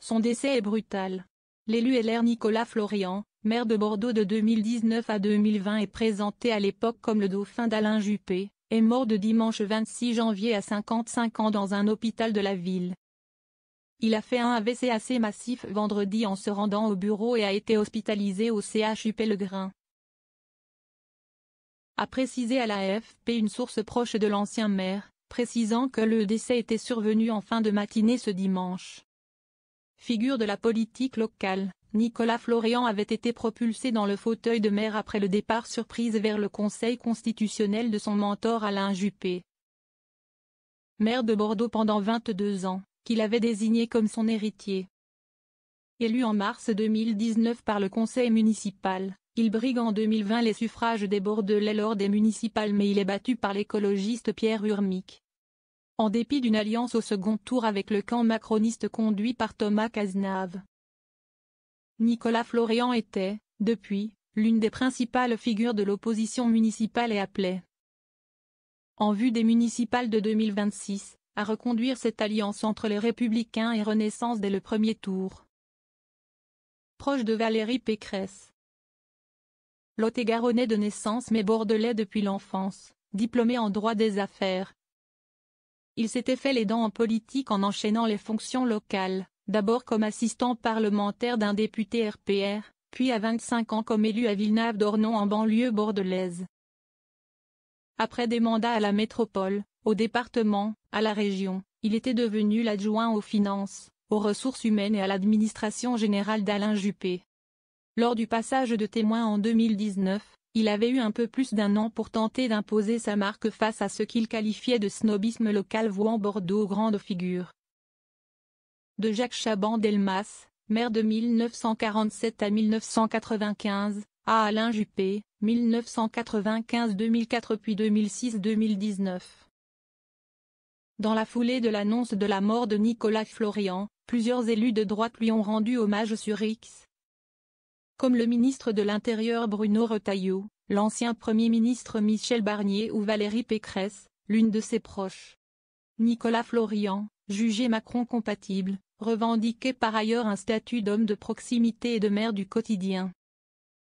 Son décès est brutal. L'élu LR Nicolas Florian, maire de Bordeaux de 2019 à 2020 et présenté à l'époque comme le dauphin d'Alain Juppé, est mort de dimanche 26 janvier à 55 ans dans un hôpital de la ville. Il a fait un AVC assez massif vendredi en se rendant au bureau et a été hospitalisé au CHUP Legrain. A précisé à l'AFP une source proche de l'ancien maire, précisant que le décès était survenu en fin de matinée ce dimanche. Figure de la politique locale, Nicolas Florian avait été propulsé dans le fauteuil de maire après le départ surprise vers le Conseil constitutionnel de son mentor Alain Juppé. Maire de Bordeaux pendant 22 ans, qu'il avait désigné comme son héritier. Élu en mars 2019 par le conseil municipal, il brigue en 2020 les suffrages des Bordelais lors des municipales mais il est battu par l'écologiste Pierre Urmic. En dépit d'une alliance au second tour avec le camp macroniste conduit par Thomas Cazenave. Nicolas Florian était, depuis, l'une des principales figures de l'opposition municipale et appelait, en vue des municipales de 2026, à reconduire cette alliance entre les Républicains et Renaissance dès le premier tour. Proche de Valérie Pécresse. Lot-et-Garonnais de naissance mais bordelais depuis l'enfance, diplômé en droit des affaires. Il s'était fait les dents en politique en enchaînant les fonctions locales, d'abord comme assistant parlementaire d'un député RPR, puis à 25 ans comme élu à Villenave-d'Ornon en banlieue bordelaise. Après des mandats à la métropole, au département, à la région, il était devenu l'adjoint aux finances, aux ressources humaines et à l'administration générale d'Alain Juppé. Lors du passage de témoin en 2019, il avait eu un peu plus d'un an pour tenter d'imposer sa marque face à ce qu'il qualifiait de snobisme local vouant Bordeaux aux grandes figures. De Jacques Chaban-Delmas, maire de 1947 à 1995, à Alain Juppé, 1995-2004 puis 2006-2019. Dans la foulée de l'annonce de la mort de Nicolas Florian, plusieurs élus de droite lui ont rendu hommage sur X. Comme le ministre de l'Intérieur Bruno Retailleau, l'ancien Premier ministre Michel Barnier ou Valérie Pécresse, l'une de ses proches. Nicolas Florian, jugé Macron compatible, revendiquait par ailleurs un statut d'homme de proximité et de maire du quotidien.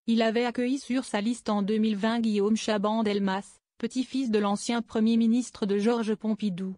Il avait accueilli sur sa liste en 2020 Guillaume Chaban-Delmas, petit-fils de l'ancien Premier ministre de Georges Pompidou.